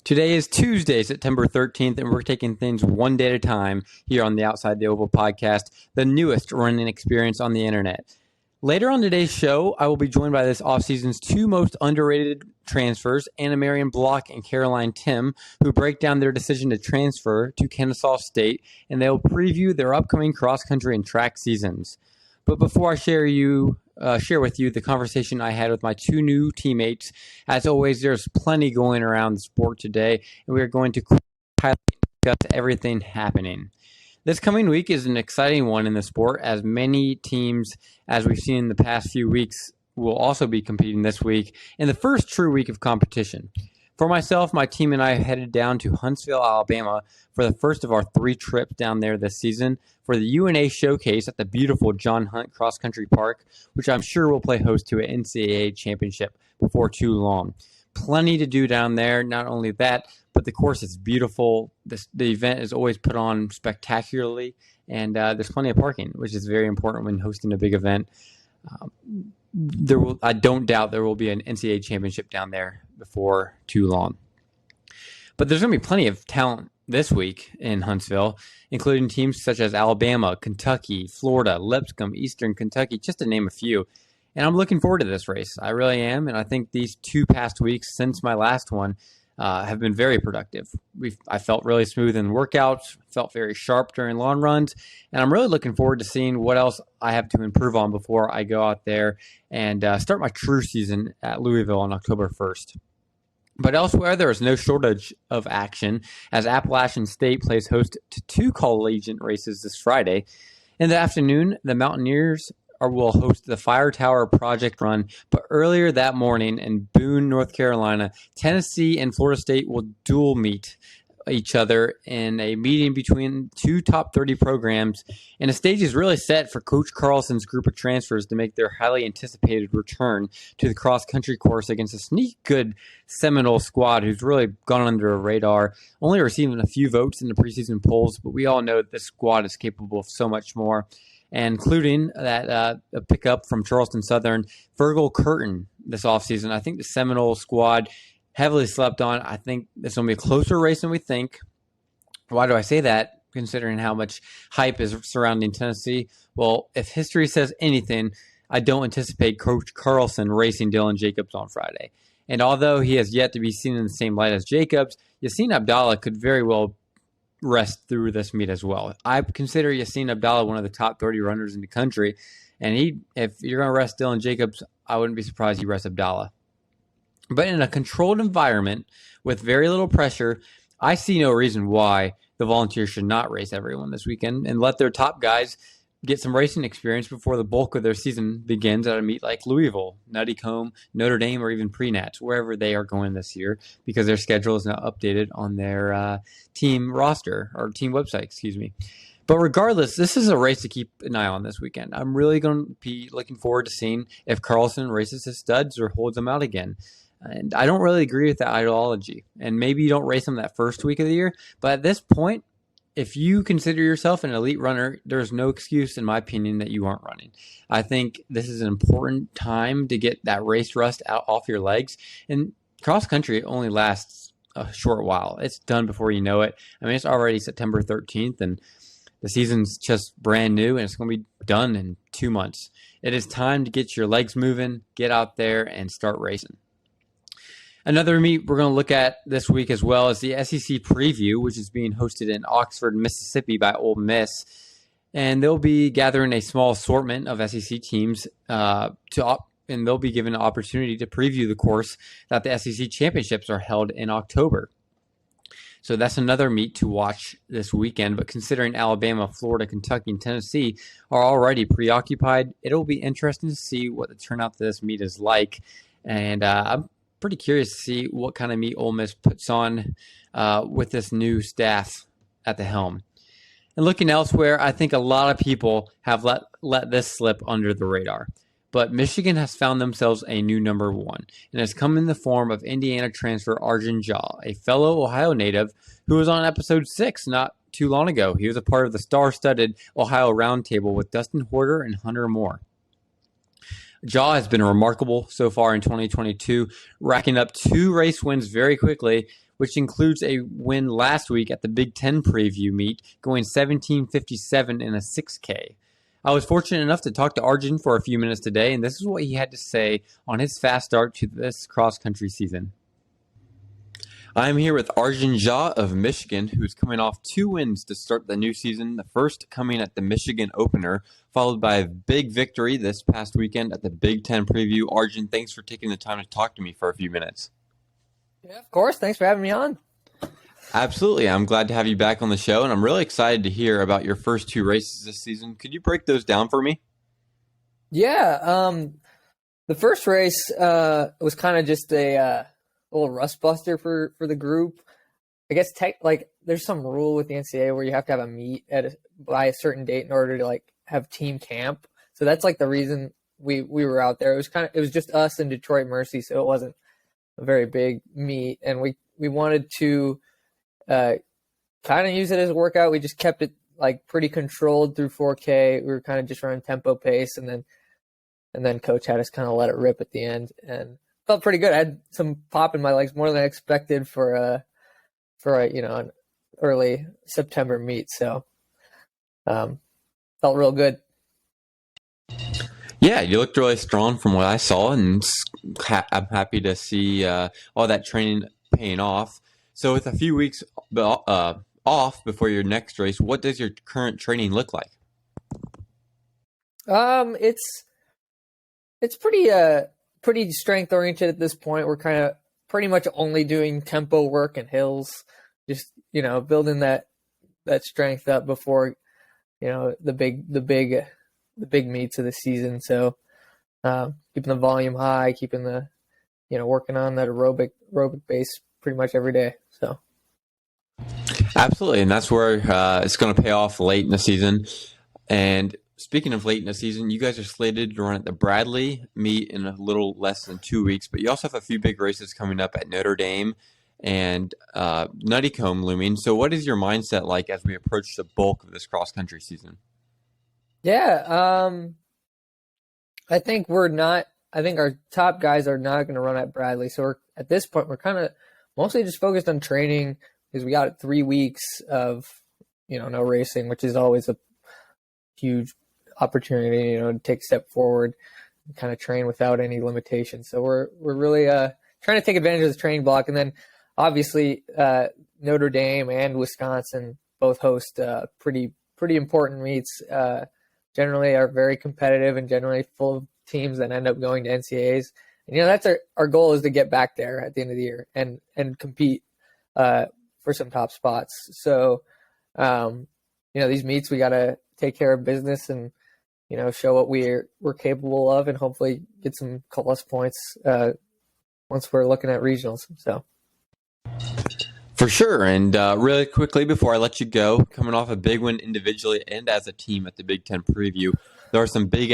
Today is Tuesday, September 13th, and we're taking things one day at a time here on the Outside the Oval podcast, the newest running experience on the internet. Later on today's show, I will be joined by this offseason's two most underrated transfers, Marian and Caroline Timm, who break down their decision to transfer to Kennesaw State, and they will preview their upcoming cross-country and track seasons. But before I share with you the conversation I had with my two new teammates, as always, there's plenty going around the sport today, and we are going to discuss everything happening. This coming week is an exciting one in the sport, as many teams, as we've seen in the past few weeks, will also be competing this week in the first true week of competition. For myself, my team and I headed down to Huntsville, Alabama for the first of our 3 trips down there this season for the UNA Showcase at the beautiful John Hunt Cross Country Park, which I'm sure will play host to an NCAA championship before too long. Plenty to do down there. Not only that, but the course is beautiful. The event is always put on spectacularly, and there's plenty of parking, which is very important when hosting a big event. I don't doubt there will be an NCAA championship down there before too long. But there's going to be plenty of talent this week in Huntsville, including teams such as Alabama, Kentucky, Florida, Lipscomb, Eastern Kentucky, just to name a few. And I'm looking forward to this race. I really am. And I think these 2 past weeks since my last one have been very productive. I felt really smooth in workouts, felt very sharp during long runs, and I'm really looking forward to seeing what else I have to improve on before I go out there and start my true season at Louisville on October 1st. But elsewhere, there is no shortage of action as Appalachian State plays host to 2 collegiate races this Friday. In the afternoon, the Mountaineers will host the Fire Tower Project Run, but earlier that morning in Boone, North Carolina, Tennessee and Florida State will dual meet each other in a meeting between 2 top 30 programs, and the stage is really set for Coach Carlson's group of transfers to make their highly anticipated return to the cross-country course against a sneak good Seminole squad who's really gone under the radar, only receiving a few votes in the preseason polls, but we all know that this squad is capable of so much more, including that a pickup from Charleston Southern, Fergal Curtin, this offseason. I think the Seminole squad heavily slept on. I think it's going to be a closer race than we think. Why do I say that, considering how much hype is surrounding Tennessee? Well, if history says anything, I don't anticipate Coach Carlson racing Dylan Jacobs on Friday. And although he has yet to be seen in the same light as Jacobs, Yassine Abdallah could very well rest through this meet as well. I consider Yassine Abdallah one of the top 30 runners in the country, and if you're going to rest Dylan Jacobs, I wouldn't be surprised you rest Abdallah. But in a controlled environment with very little pressure, I see no reason why the Volunteers should not race everyone this weekend and let their top guys get some racing experience before the bulk of their season begins at a meet like Louisville, Nuttycombe, Notre Dame, or even Pre-Nats, wherever they are going this year, because their schedule is now updated on their team roster, or team website, excuse me. But regardless, this is a race to keep an eye on this weekend. I'm really going to be looking forward to seeing if Carlson races his studs or holds them out again. And I don't really agree with that ideology. And maybe you don't race them that first week of the year, but at this point, if you consider yourself an elite runner, there's no excuse, in my opinion, that you aren't running. I think this is an important time to get that race rust out off your legs. And cross country only lasts a short while. It's done before you know it. I mean, it's already September 13th, and the season's just brand new, and it's going to be done in 2 months. It is time to get your legs moving, get out there, and start racing. Another meet we're going to look at this week as well is the SEC Preview, which is being hosted in Oxford, Mississippi by Ole Miss. And they'll be gathering a small assortment of SEC teams and they'll be given an opportunity to preview the course that the SEC Championships are held in October. So that's another meet to watch this weekend. But considering Alabama, Florida, Kentucky, and Tennessee are already preoccupied, it'll be interesting to see what the turnout to this meet is like. And I'm pretty curious to see what kind of meet Ole Miss puts on with this new staff at the helm. And looking elsewhere, I think a lot of people have let this slip under the radar. But Michigan has found themselves a new number 1, and has come in the form of Indiana transfer Arjun Jha, a fellow Ohio native who was on episode 6 not too long ago. He was a part of the star-studded Ohio Roundtable with Dustin Horder and Hunter Moore. Jha has been remarkable so far in 2022, racking up 2 race wins very quickly which includes a win last week at the Big Ten preview meet, going 17:57 in a 6K. I was fortunate enough to talk to Arjun for a few minutes today, and this is what he had to say on his fast start to this cross-country season. I'm here with Arjun Jha of Michigan, who's coming off 2 wins to start the new season, the first coming at the Michigan opener, followed by a big victory this past weekend at the Big Ten preview. Arjun, thanks for taking the time to talk to me for a few minutes. Yeah, of course. Thanks for having me on. Absolutely. I'm glad to have you back on the show, and I'm really excited to hear about your first 2 races this season. Could you break those down for me? Yeah, the first race was kind of just a little rust buster for the group. I guess there's some rule with the NCAA where you have to have a meet by a certain date in order to have team camp. So that's the reason we were out there. It was just us and Detroit Mercy, so it wasn't a very big meet, and we wanted to kind of use it as a workout. We just kept it pretty controlled through 4K. We were kind of just running tempo pace, and then coach had us kind of let it rip at the end, and felt pretty good. I had some pop in my legs, more than I expected for an early September meet. So felt real good. Yeah, you looked really strong from what I saw, and I'm happy to see all that training paying off. So with a few weeks off before your next race, what does your current training look like? It's pretty strength oriented at this point. We're kind of pretty much only doing tempo work and hills, just building that strength up before the big meets of the season. So keeping the volume high, keeping the working on that aerobic base pretty much every day. So absolutely, and that's where it's going to pay off late in the season. And speaking of late in the season, you guys are slated to run at the Bradley meet in a little less than 2 weeks, but you also have a few big races coming up at Notre Dame and Nuttycombe looming. So what is your mindset like as we approach the bulk of this cross-country season? Yeah, I think our top guys are not going to run at Bradley. So at this point, we're kind of mostly just focused on training because we got 3 weeks of, no racing, which is always a huge opportunity, to take a step forward and kind of train without any limitations. So we're really trying to take advantage of this training block. And then obviously Notre Dame and Wisconsin both host pretty important meets. Generally are very competitive and generally full of teams that end up going to NCAAs. And, that's our goal is to get back there at the end of the year and compete for some top spots. So, these meets, we got to take care of business and, show what we're capable of and hopefully get some plus points once we're looking at regionals. So. For sure. And really quickly before I let you go, coming off a big win individually and as a team at the Big Ten preview, there are some big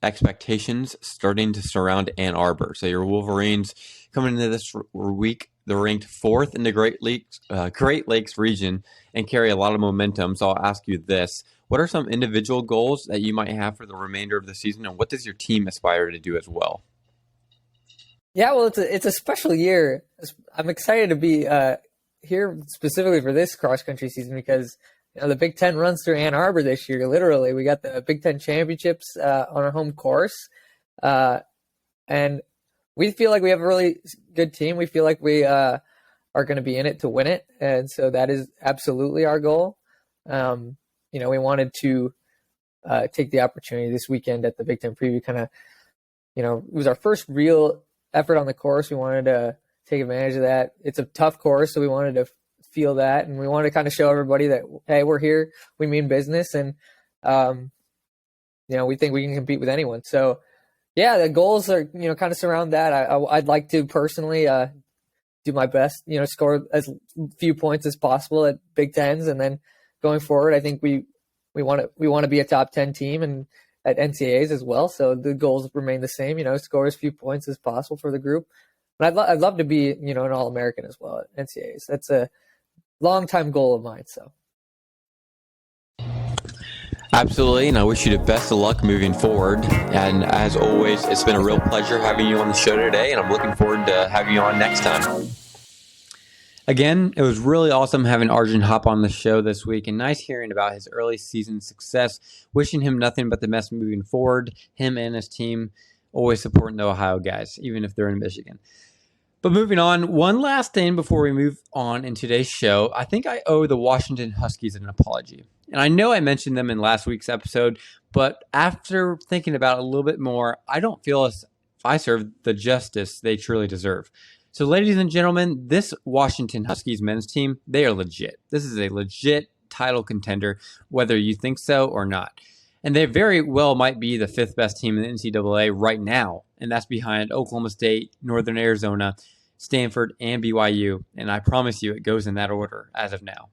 expectations starting to surround Ann Arbor. So your Wolverines coming into this week, they're ranked 4th in the Great Lakes region and carry a lot of momentum. So I'll ask you this. What are some individual goals that you might have for the remainder of the season, and what does your team aspire to do as well? Yeah, well, it's a special year. I'm excited to be here specifically for this cross-country season because the Big Ten runs through Ann Arbor this year. Literally, we got the Big Ten championships on our home course, and we feel like we have a really good team. We feel like we are going to be in it to win it, and so that is absolutely our goal. We wanted to take the opportunity this weekend at the Big Ten preview. Kind of, it was our first real effort on the course. We wanted to take advantage of that. It's a tough course, so we wanted to feel that, and we wanted to kind of show everybody that, hey, we're here, we mean business, and we think we can compete with anyone. So yeah, the goals are kind of surround that. I'd like to personally do my best, score as few points as possible at Big Tens, and then going forward, I think we want to be a top 10 team and at NCAAs as well. So the goals remain the same, score as few points as possible for the group. But I'd love to be, an All-American as well at NCAAs. That's a long-time goal of mine. So. Absolutely, and I wish you the best of luck moving forward. And as always, it's been a real pleasure having you on the show today, and I'm looking forward to having you on next time. Again, it was really awesome having Arjun hop on the show this week, and nice hearing about his early season success. Wishing him nothing but the best moving forward. Him and his team always supporting the Ohio guys, even if they're in Michigan. But moving on, one last thing before we move on in today's show. I think I owe the Washington Huskies an apology. And I know I mentioned them in last week's episode, but after thinking about it a little bit more, I don't feel as if I serve the justice they truly deserve. So, ladies and gentlemen, this Washington Huskies men's team, they are legit. This is a legit title contender, whether you think so or not. And they very well might be the fifth best team in the NCAA right now. And that's behind Oklahoma State, Northern Arizona, Stanford, and BYU. And I promise you it goes in that order as of now.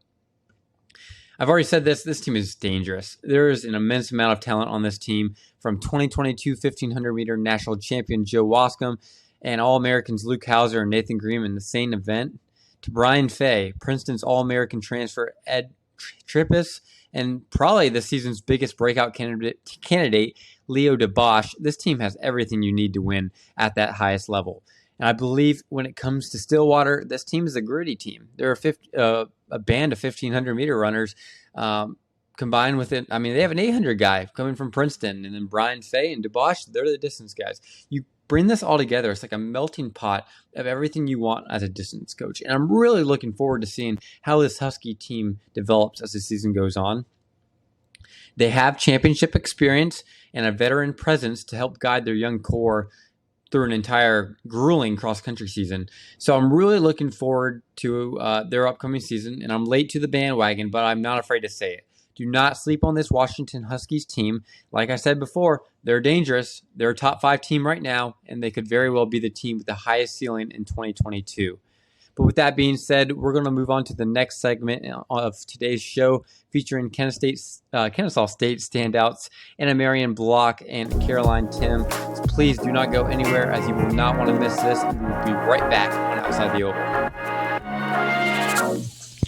I've already said this team is dangerous. There is an immense amount of talent on this team, from 2022 1,500 meter national champion Joe Wascom and All-Americans Luke Hauser and Nathan Green in the same event, to Brian Fay, Princeton's All-American transfer Ed Trippus, and probably this season's biggest breakout candidate, Leo DeBosch. This team has everything you need to win at that highest level. And I believe when it comes to Stillwater, this team is a gritty team. They're a band of 1,500 meter runners combined with it. I mean, they have an 800 guy coming from Princeton, and then Brian Fay and DeBosch, they're the distance guys. You bring this all together, it's like a melting pot of everything you want as a distance coach. And I'm really looking forward to seeing how this Husky team develops as the season goes on. They have championship experience and a veteran presence to help guide their young core through an entire grueling cross-country season. So I'm really looking forward to their upcoming season, and I'm late to the bandwagon, but I'm not afraid to say it. Do not sleep on this Washington Huskies team. Like I said before, they're dangerous. They're a top 5 team right now, and they could very well be the team with the highest ceiling in 2022. But with that being said, we're going to move on to the next segment of today's show, featuring Kennesaw State standouts Anna Marian Block and Caroline Timm. So please do not go anywhere, as you will not want to miss this. And we'll be right back on Outside the Oval.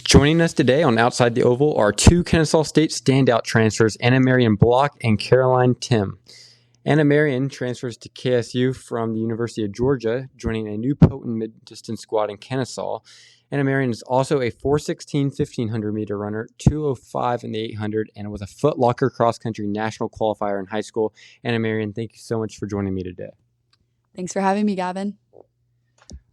Joining us today on Outside the Oval are two Kennesaw State standout transfers, Anna Marian Block and Caroline Timm. Anna Marian transfers to KSU from the University of Georgia, joining a new potent mid-distance squad in Kennesaw. Anna Marian is also a 4:16 1,500 meter runner, 2:05 in the 800, and was a Foot Locker cross-country national qualifier in high school. Anna Marian, thank you so much for joining me today. Thanks for having me, Gavin.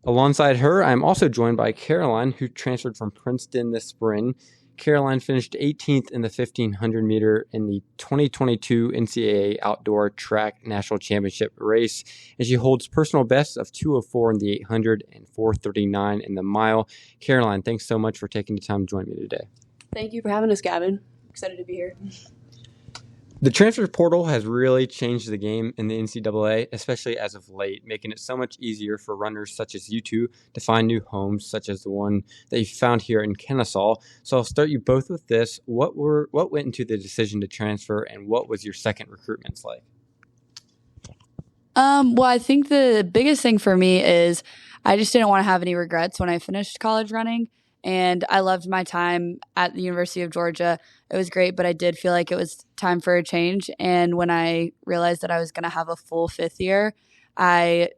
Alongside her, I'm also joined by Caroline, who transferred from Princeton this spring. Caroline finished 18th in the 1,500 meter in the 2022 NCAA Outdoor Track National Championship race, and she holds personal bests of 2:04 in the 800 and 4:39 in the mile. Caroline, thanks so much for taking the time to join me today. Thank you for having us, Gavin. Excited to be here. The transfer portal has really changed the game in the NCAA, especially as of late, making it so much easier for runners such as you two to find new homes, such as the one that you found here in Kennesaw. So I'll start you both with this. What went into the decision to transfer, and what was your second recruitment like? Well, I think the biggest thing for me is I just didn't want to have any regrets when I finished college running. And I loved my time at the University of Georgia. It was great, but I did feel like it was time for a change. And when I realized that I was going to have a full 5th year, I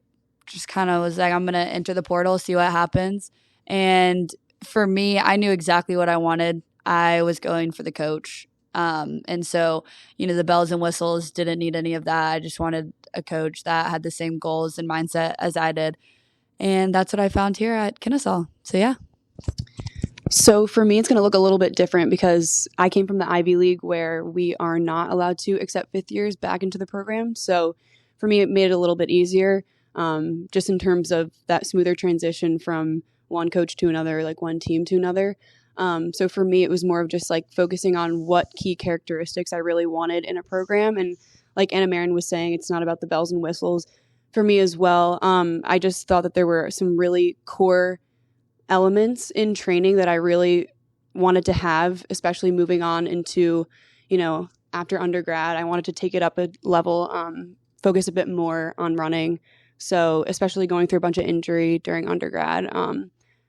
just kind of was like, I'm going to enter the portal, see what happens. And for me, I knew exactly what I wanted. I was going for the coach. And so, the bells and whistles didn't need any of that. I just wanted a coach that had the same goals and mindset as I did. And that's what I found here at Kennesaw. So, yeah. So for me, it's going to look a little bit different because I came from the Ivy League, where we are not allowed to accept 5th years back into the program. So for me, it made it a little bit easier, just in terms of that smoother transition from one coach to another, like one team to another. So for me, it was more of just like focusing on what key characteristics I really wanted in a program. And like Anna Marian was saying, it's not about the bells and whistles for me as well. I just thought that there were some really core elements in training that I really wanted to have, especially moving on into, after undergrad. I wanted to take it up a level, focus a bit more on running. So especially going through a bunch of injury during undergrad,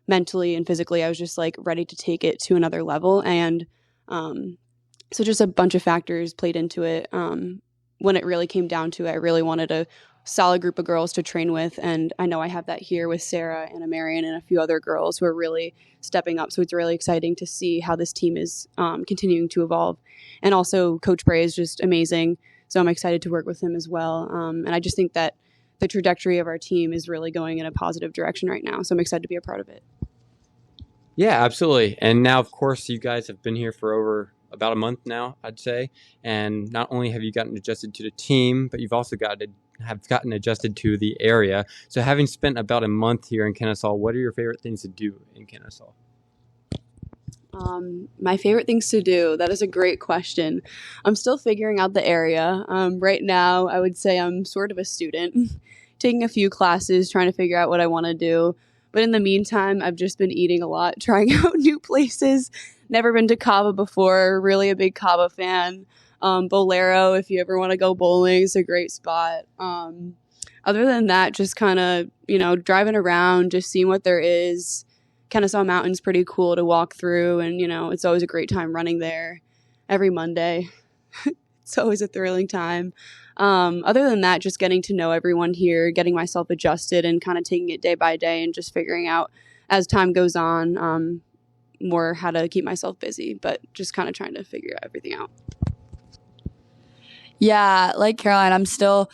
mentally and physically, I was just like ready to take it to another level. And so just a bunch of factors played into it. When it really came down to it, I really wanted a solid group of girls to train with. And I know I have that here with Sarah and Marian and a few other girls who are really stepping up. So it's really exciting to see how this team is continuing to evolve. And also Coach Bray is just amazing. So I'm excited to work with him as well. And I just think that the trajectory of our team is really going in a positive direction right now. So I'm excited to be a part of it. Yeah, absolutely. And now, of course, you guys have been here for over about a month now, I'd say. And not only have you gotten adjusted to the team, but you've also gotten adjusted to the area. So having spent about a month here in Kennesaw, what are your favorite things to do in Kennesaw? My favorite things to do, that is a great question. I'm still figuring out the area. Right now, I would say I'm sort of a student, taking a few classes, trying to figure out what I want to do. But in the meantime, I've just been eating a lot, trying out new places. Never been to Cava before, really a big Cava fan. Bolero, if you ever want to go bowling, is a great spot. Other than that, just kind of, driving around, just seeing what there is. Kennesaw Mountain's pretty cool to walk through, and, it's always a great time running there every Monday. It's always a thrilling time. Other than that, just getting to know everyone here, getting myself adjusted and kind of taking it day by day and just figuring out as time goes on more how to keep myself busy, but just kind of trying to figure everything out. Yeah, like Caroline, I'm still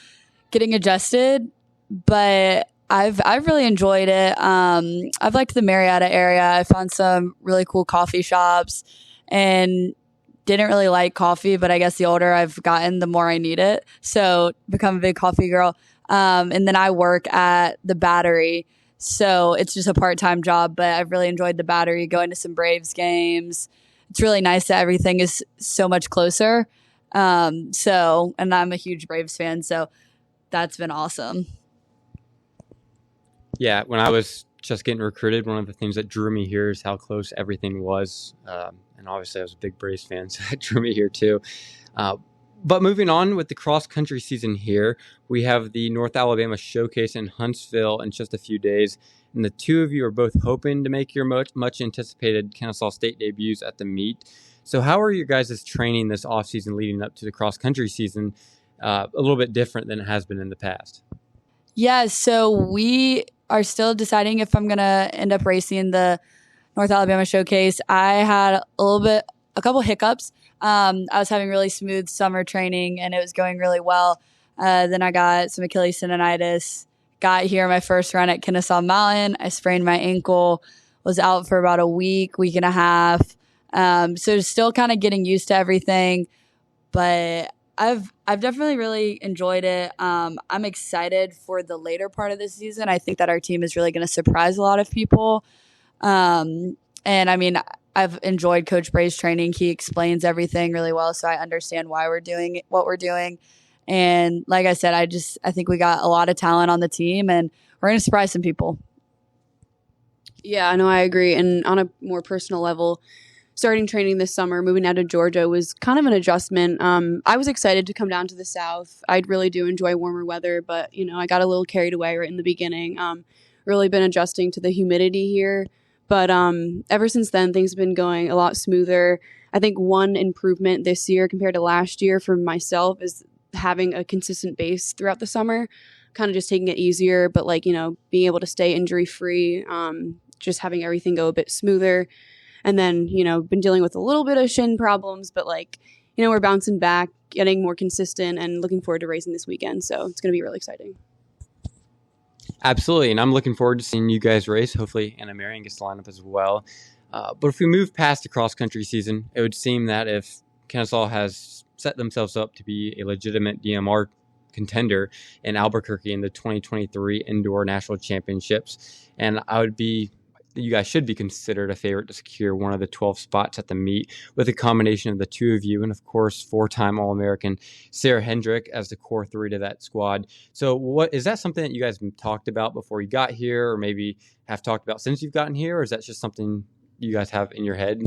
getting adjusted, but I've really enjoyed it. I've liked the Marietta area. I found some really cool coffee shops and didn't really like coffee, but I guess the older I've gotten, the more I need it. So become a big coffee girl. And then I work at the Battery. So it's just a part-time job, but I've really enjoyed the Battery, going to some Braves games. It's really nice that everything is so much closer. And I'm a huge Braves fan, so that's been awesome. Yeah, when I was just getting recruited, one of the things that drew me here is how close everything was. And obviously I was a big Braves fan, so that drew me here too. But moving on with the cross-country season here, we have the North Alabama Showcase in Huntsville in just a few days. And the two of you are both hoping to make your much anticipated Kennesaw State debuts at the meet. So how are your guys' training this offseason leading up to the cross-country season a little bit different than it has been in the past? Yeah, so we are still deciding if I'm going to end up racing the North Alabama Showcase. I had a couple hiccups. I was having really smooth summer training and it was going really well. Then I got some Achilles tendonitis, got here my first run at Kennesaw Mountain. I sprained my ankle, was out for about a week and a half. So still kind of getting used to everything, but I've definitely really enjoyed it. I'm excited for the later part of the season. I think that our team is really going to surprise a lot of people. And I mean, I've enjoyed Coach Bray's training. He explains everything really well, so I understand why we're doing what we're doing. And like I said, I think we got a lot of talent on the team, and we're going to surprise some people. Yeah, no, I agree. And on a more personal level, starting training this summer, moving out to Georgia was kind of an adjustment. I was excited to come down to the South. I really do enjoy warmer weather, but, I got a little carried away right in the beginning. Really been adjusting to the humidity here. But ever since then, things have been going a lot smoother. I think one improvement this year compared to last year for myself is having a consistent base throughout the summer, kind of just taking it easier, but being able to stay injury free, just having everything go a bit smoother. And then, been dealing with a little bit of shin problems, but we're bouncing back, getting more consistent and looking forward to racing this weekend. So it's going to be really exciting. Absolutely. And I'm looking forward to seeing you guys race. Hopefully Anna Marian gets to line up as well. But if we move past the cross-country season, it would seem that if Kennesaw has set themselves up to be a legitimate DMR contender in Albuquerque in the 2023 Indoor National Championships, and you guys should be considered a favorite to secure one of the 12 spots at the meet with a combination of the two of you and, of course, four-time All-American Sarah Hendrick as the core three to that squad. So is that something that you guys talked about before you got here, or maybe have talked about since you've gotten here, or is that just something you guys have in your head?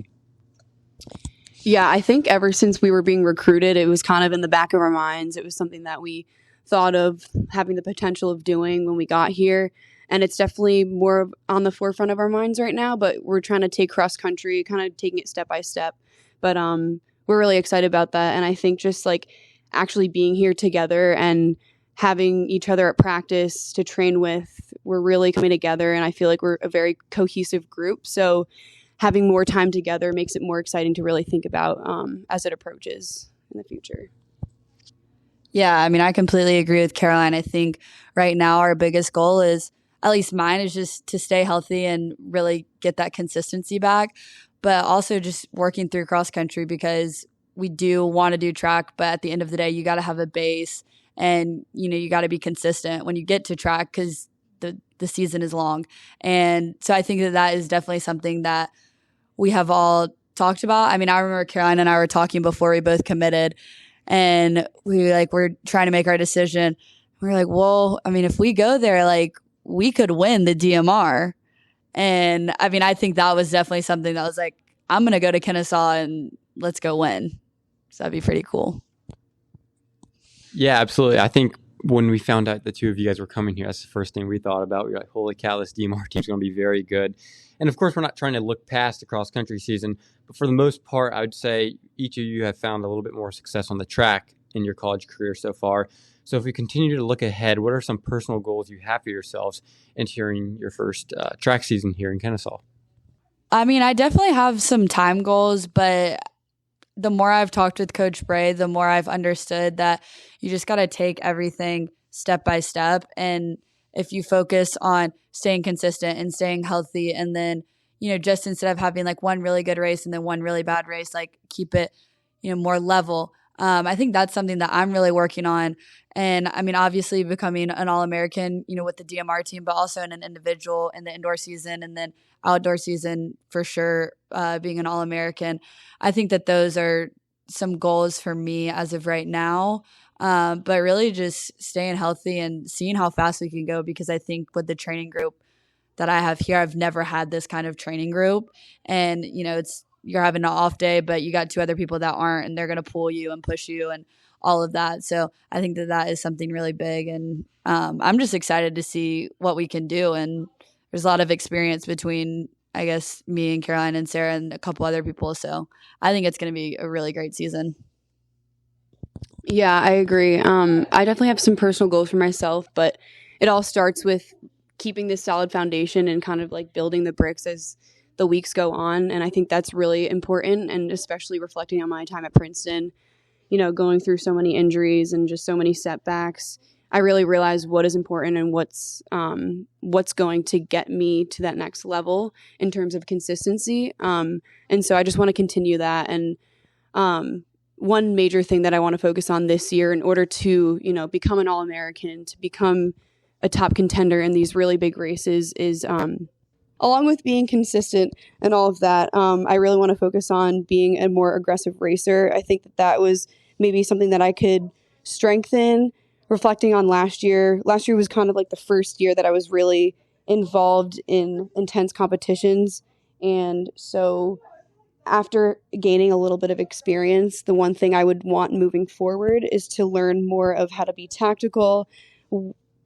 Yeah, I think ever since we were being recruited, it was kind of in the back of our minds. It was something that we thought of having the potential of doing when we got here. And it's definitely more on the forefront of our minds right now, but we're trying to take cross country, kind of taking it step by step. But we're really excited about that. And I think just actually being here together and having each other at practice to train with, we're really coming together, and I feel like we're a very cohesive group. So having more time together makes it more exciting to really think about as it approaches in the future. Yeah, I mean, I completely agree with Caroline. I think right now our biggest goal is, at least mine, is just to stay healthy and really get that consistency back, but also just working through cross country, because we do want to do track, but at the end of the day, you got to have a base, and you got to be consistent when you get to track, because the season is long. And so I think that is definitely something that we have all talked about. I mean, I remember Caroline and I were talking before we both committed, and we're trying to make our decision. We're like, well, I mean, if we go there, we could win the DMR. And I mean, I think that was definitely something that was like, I'm going to go to Kennesaw and let's go win. So that'd be pretty cool. Yeah, absolutely. I think when we found out the two of you guys were coming here, that's the first thing we thought about. We were like, holy cow, this DMR team's going to be very good. And of course, we're not trying to look past the cross-country season, but for the most part, I would say each of you have found a little bit more success on the track in your college career so far. So if we continue to look ahead, what are some personal goals you have for yourselves entering your first track season here in Kennesaw? I mean, I definitely have some time goals, but the more I've talked with Coach Bray, the more I've understood that you just got to take everything step by step. And if you focus on staying consistent and staying healthy, and then, just instead of having one really good race and then one really bad race, keep it, more level. I think that's something that I'm really working on. And I mean, obviously becoming an All-American, with the DMR team, but also in an individual in the indoor season, and then outdoor season for sure, being an All-American. I think that those are some goals for me as of right now. But really just staying healthy and seeing how fast we can go, because I think with the training group that I have here, I've never had this kind of training group. And, you're having an off day, but you got two other people that aren't, and they're going to pull you and push you and all of that. So I think that is something really big. And I'm just excited to see what we can do. And there's a lot of experience between, I guess, me and Caroline and Sarah and a couple other people. So I think it's going to be a really great season. Yeah, I agree. I definitely have some personal goals for myself, but it all starts with keeping this solid foundation and kind of building the bricks as the weeks go on. And I think that's really important, and especially reflecting on my time at Princeton, going through so many injuries and just so many setbacks, I really realized what is important and what's going to get me to that next level in terms of consistency. And so I just want to continue that. And one major thing that I want to focus on this year in order to, become an All-American, to become a top contender in these really big races is, along with being consistent and all of that, I really want to focus on being a more aggressive racer. I think that was maybe something that I could strengthen. Reflecting on last year was kind of the first year that I was really involved in intense competitions. And so after gaining a little bit of experience, the one thing I would want moving forward is to learn more of how to be tactical,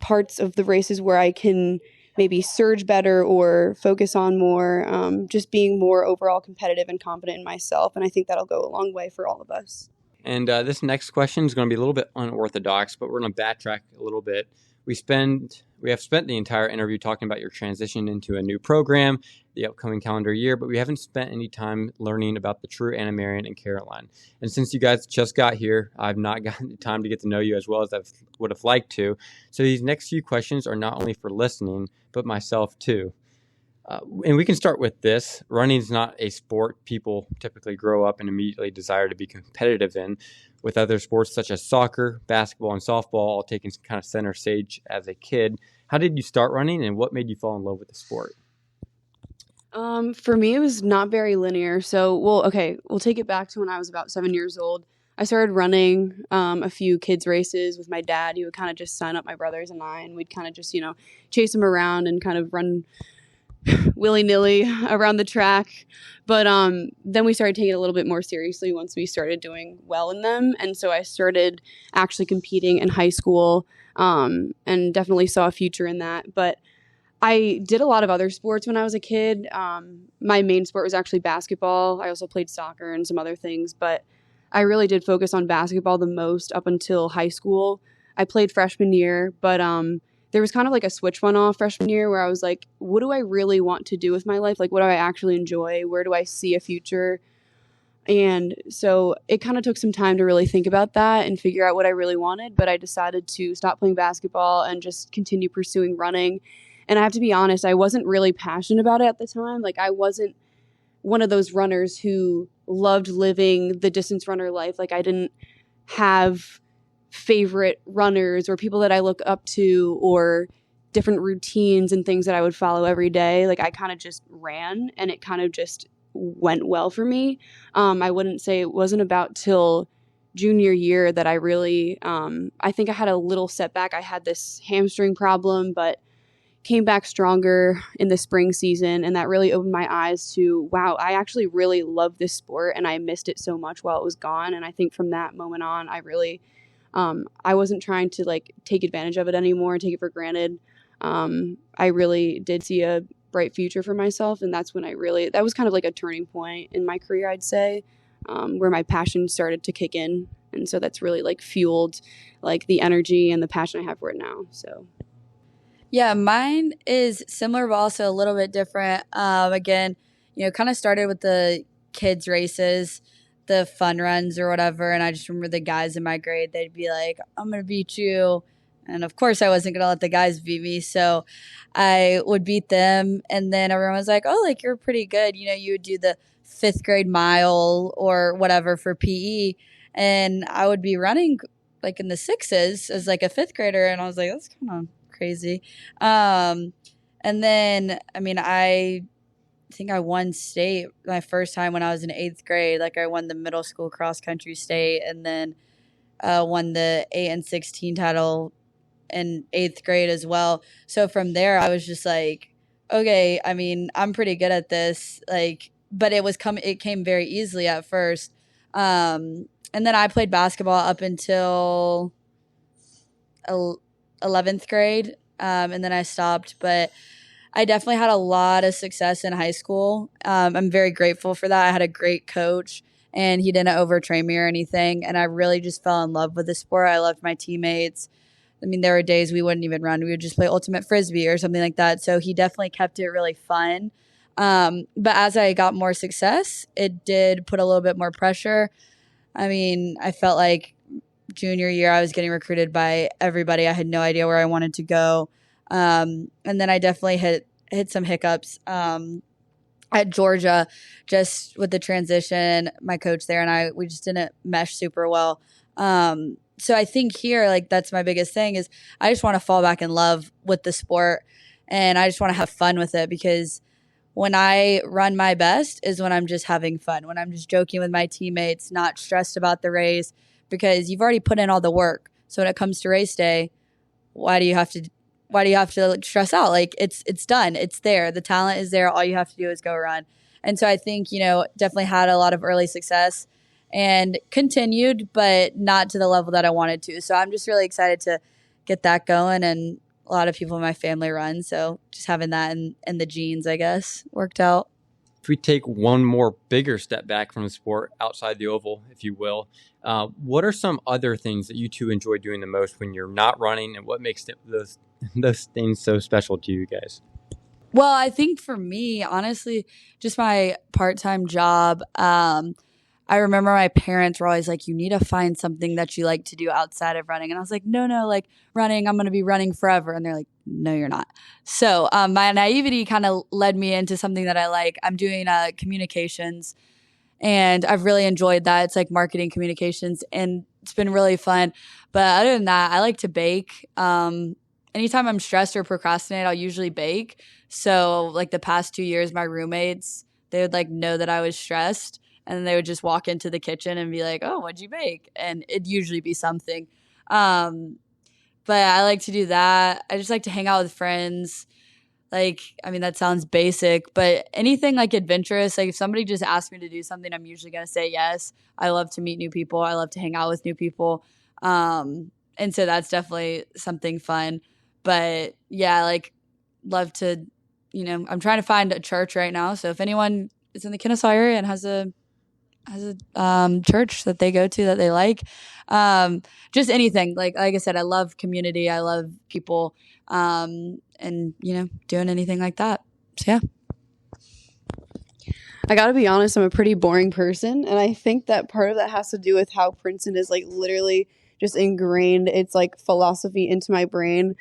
parts of the races where I can maybe surge better or focus on more, just being more overall competitive and confident in myself. And I think that'll go a long way for all of us. And this next question is going to be a little bit unorthodox, but we're going to backtrack a little bit. We have spent the entire interview talking about your transition into a new program, the upcoming calendar year, but we haven't spent any time learning about the true Anna, Marian, and Caroline. And since you guys just got here, I've not gotten the time to get to know you as well as I would have liked to. So these next few questions are not only for listening, but myself too. And we can start with this. Running is not a sport people typically grow up and immediately desire to be competitive in, with other sports such as soccer, basketball, and softball all taking kind of center stage as a kid. How did you start running, and what made you fall in love with the sport? For me, it was not very linear. So, we'll take it back to when I was about 7 years old. I started running a few kids' races with my dad. He would kind of just sign up my brothers and I, and we'd kind of just, chase them around and kind of run willy-nilly around the track. But then we started taking it a little bit more seriously once we started doing well in them. And so I started actually competing in high school, and definitely saw a future in that. But I did a lot of other sports when I was a kid. My main sport was actually basketball. I also played soccer and some other things, but I really did focus on basketball the most up until high school. I played freshman year, but there was kind of like a switch went off freshman year where I was like, what do I really want to do with my life? Like, what do I actually enjoy? Where do I see a future? And so it kind of took some time to really think about that and figure out what I really wanted. But I decided to stop playing basketball and just continue pursuing running. And I have to be honest, I wasn't really passionate about it at the time. Like, I wasn't one of those runners who loved living the distance runner life. Like, I didn't have favorite runners or people that I look up to or different routines and things that I would follow every day. Like, I kind of just ran and it kind of just went well for me. I wouldn't say it wasn't about till junior year that I really, I think I had a little setback. I had this hamstring problem, but came back stronger in the spring season. And that really opened my eyes to, wow, I actually really love this sport and I missed it so much while it was gone. And I think from that moment on, I really, I wasn't trying to like take advantage of it anymore and take it for granted. I really did see a bright future for myself, and that's when that was kind of like a turning point in my career, I'd say, where my passion started to kick in. And so that's really like fueled like the energy and the passion I have for it now. So yeah, mine is similar but also a little bit different. Again, kind of started with the kids races, the fun runs or whatever, and I just remember the guys in my grade, they'd be like, I'm gonna beat you. And of course, I wasn't going to let the guys beat me. So I would beat them. And then everyone was like, oh, like, you're pretty good. You would do the 5th grade mile or whatever for PE. And I would be running like in the 6s as like a 5th grader. And I was like, that's kind of crazy. And then, I think I won state my first time when I was in 8th grade. Like, I won the middle school cross country state and then won the 8 and 16 title in 8th grade as well. So from there, I was just like, okay, I'm pretty good at this. Like, but it came very easily at first. And then I played basketball up until 11th grade. And then I stopped, but I definitely had a lot of success in high school. I'm very grateful for that. I had a great coach and he didn't overtrain me or anything. And I really just fell in love with the sport. I loved my teammates. There were days we wouldn't even run. We would just play ultimate frisbee or something like that. So he definitely kept it really fun. But as I got more success, it did put a little bit more pressure. I felt like junior year, I was getting recruited by everybody. I had no idea where I wanted to go. And then I definitely hit some hiccups at Georgia, just with the transition. My coach there and we just didn't mesh super well. So I think here, like, that's my biggest thing is I just want to fall back in love with the sport and I just want to have fun with it, because when I run my best is when I'm just having fun, when I'm just joking with my teammates, not stressed about the race, because you've already put in all the work. So when it comes to race day, why do you have to like, stress out? Like, it's done. It's there. The talent is there. All you have to do is go run. And so I think, definitely had a lot of early success and continued, but not to the level that I wanted to. So I'm just really excited to get that going. And a lot of people in my family run. So just having that in the genes, I guess, worked out. If we take one more bigger step back from the sport outside the oval, if you will, what are some other things that you two enjoy doing the most when you're not running, and what makes those things so special to you guys? Well, I think for me, honestly, just my part-time job. I remember my parents were always like, you need to find something that you like to do outside of running. And I was like, no, like running, I'm going to be running forever. And they're like, no, you're not. So my naivety kind of led me into something that I like. I'm doing communications, and I've really enjoyed that. It's like marketing communications, and it's been really fun. But other than that, I like to bake. Anytime I'm stressed or procrastinate, I'll usually bake. So like the past 2 years, my roommates, they would like know that I was stressed. And then they would just walk into the kitchen and be like, oh, what'd you bake? And it'd usually be something. But I like to do that. I just like to hang out with friends. Like, that sounds basic, but anything like adventurous, like if somebody just asks me to do something, I'm usually going to say yes. I love to meet new people. I love to hang out with new people. And so that's definitely something fun. But yeah, like love to, I'm trying to find a church right now. So if anyone is in the Kennesaw area and has a has a church that they go to that they like. Just anything. Like I said, I love community. I love people, and doing anything like that. So yeah. I gotta be honest, I'm a pretty boring person, and I think that part of that has to do with how Princeton is like literally just ingrained its like philosophy into my brain.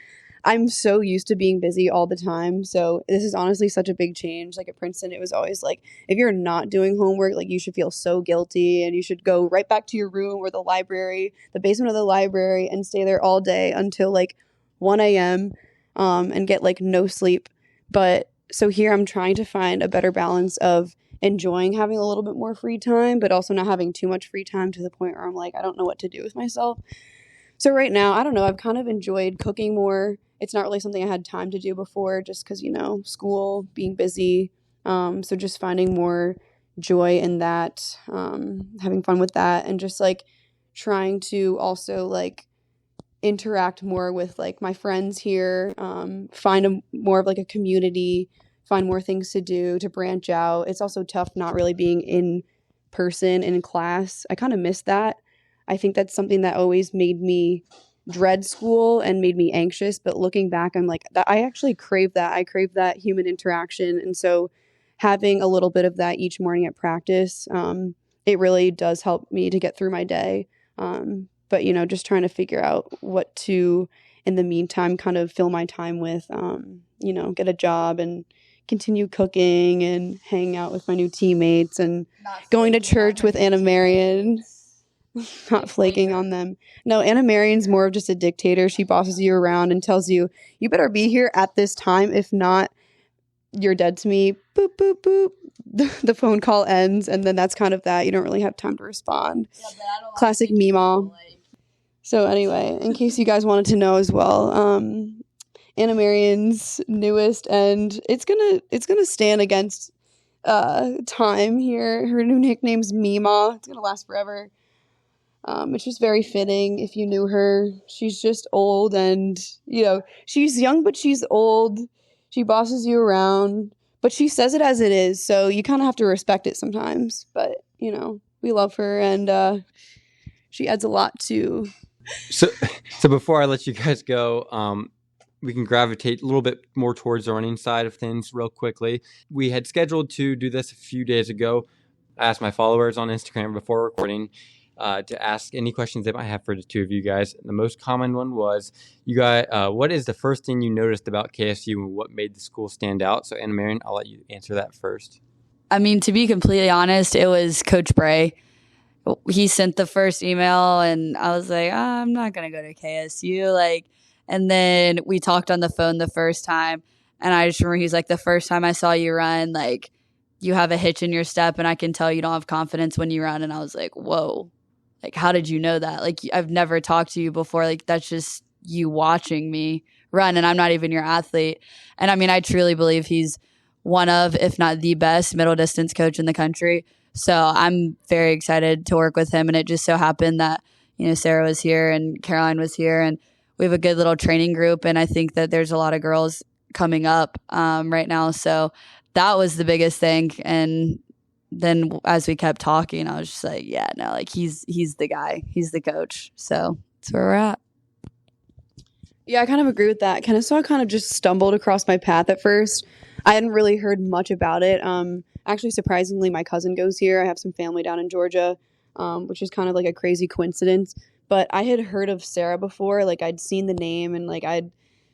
I'm so used to being busy all the time, so this is honestly such a big change. Like at Princeton, it was always like, if you're not doing homework, like you should feel so guilty, and you should go right back to your room or the library, the basement of the library, and stay there all day until like 1 a.m. And get like no sleep. But so here I'm trying to find a better balance of enjoying having a little bit more free time, but also not having too much free time to the point where I'm like, I don't know what to do with myself. So right now, I don't know, I've kind of enjoyed cooking more. It's not really something I had time to do before just because, school, being busy. So just finding more joy in that, having fun with that, and just like trying to also like interact more with like my friends here, find more of like a community, find more things to do, to branch out. It's also tough not really being in person in class. I kind of miss that. I think that's something that always made me dread school and made me anxious. But looking back, I'm like, I actually crave that. I crave that human interaction. And so having a little bit of that each morning at practice, it really does help me to get through my day. But, just trying to figure out what to, in the meantime, kind of fill my time with, get a job and continue cooking and hang out with my new teammates and going to church with Anna Marian. Not flaking on them. No, Anna Marian's more of just a dictator. She bosses you around and tells you, you better be here at this time. If not, you're dead to me. Boop, boop, boop. The phone call ends, and then that's kind of that. You don't really have time to respond. Classic Meemaw. So anyway, in case you guys wanted to know as well, Anna Marian's newest, and it's gonna stand against time here. Her new nickname's Meemaw. It's gonna last forever. It's just very fitting. If you knew her, she's just old, and she's young, but she's old. She bosses you around, but she says it as it is. So you kind of have to respect it sometimes. But we love her, and she adds a lot to. So before I let you guys go, we can gravitate a little bit more towards the running side of things real quickly. We had scheduled to do this a few days ago. I asked my followers on Instagram before recording to ask any questions they might have for the two of you guys. The most common one was, you guys, what is the first thing you noticed about KSU and what made the school stand out? So Anna Marian, I'll let you answer that first. I mean, to be completely honest, it was Coach Bray. He sent the first email, and I was like, I'm not going to go to KSU. And then we talked on the phone the first time, and I just remember he's like, the first time I saw you run, you have a hitch in your step, and I can tell you don't have confidence when you run. And I was like, whoa, how did you know that? I've never talked to you before. That's just you watching me run, and I'm not even your athlete. And I mean, I truly believe he's one of, if not the best middle distance coach in the country. So I'm very excited to work with him. And it just so happened that, Sarah was here and Caroline was here, and we have a good little training group. And I think that there's a lot of girls coming up right now. So that was the biggest thing. And then as we kept talking, I was just like, yeah, no, he's the guy, he's the coach. So that's where we're at. Yeah, I kind of agree with that. Kennesaw kind of just stumbled across my path at first. I hadn't really heard much about it. Actually, surprisingly, my cousin goes here. I have some family down in Georgia, which is kind of like a crazy coincidence. But I had heard of Sarah before. I'd seen the name, and I'd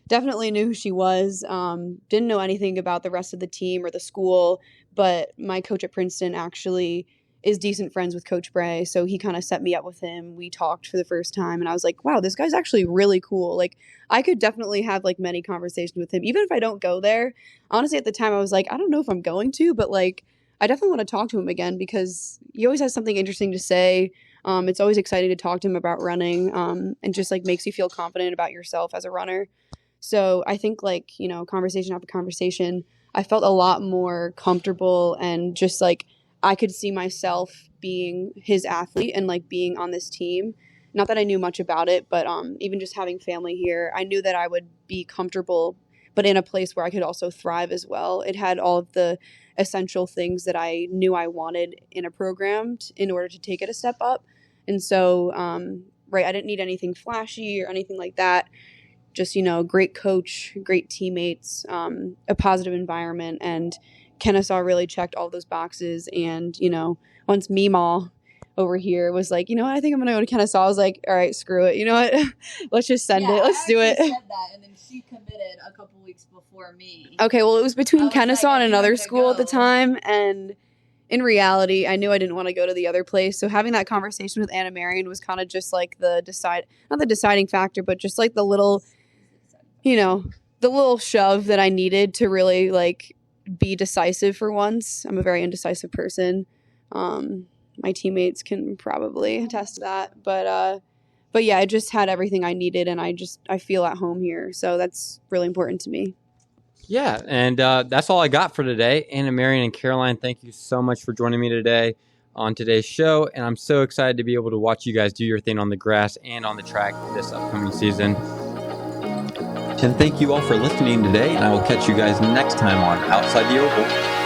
definitely knew who she was. Didn't know anything about the rest of the team or the school. But my coach at Princeton actually is decent friends with Coach Bray. So he kind of set me up with him. We talked for the first time, and I was like, wow, this guy's actually really cool. I could definitely have many conversations with him, even if I don't go there. Honestly, at the time, I was like, I don't know if I'm going to, but I definitely want to talk to him again because he always has something interesting to say. It's always exciting to talk to him about running, and just makes you feel confident about yourself as a runner. So I think conversation after conversation, I felt a lot more comfortable, and just I could see myself being his athlete and being on this team. Not that I knew much about it, but even just having family here, I knew that I would be comfortable, but in a place where I could also thrive as well. It had all of the essential things that I knew I wanted in a program in order to take it a step up. And so, right, I didn't need anything flashy or anything like that. Just, great coach, great teammates, a positive environment. And Kennesaw really checked all those boxes. And, once Meemaw over here was like, I think I'm going to go to Kennesaw. I was like, all right, screw it. You know what? Let's just send it. Let's do it. Said that, and then she committed a couple weeks before me. Okay, well, it was between Kennesaw and another school at the go. time. And in reality, I knew I didn't want to go to the other place. So having that conversation with Marian was kind of just like not the deciding factor, but just like the little, the little shove that I needed to really like be decisive for once. I'm a very indecisive person. My teammates can probably attest to that, but yeah, I just had everything I needed, and I feel at home here. So that's really important to me. Yeah, and that's all I got for today. Anna, Marian, and Caroline, thank you so much for joining me today on today's show, and I'm so excited to be able to watch you guys do your thing on the grass and on the track this upcoming season. And thank you all for listening today, and I will catch you guys next time on Outside the Oval.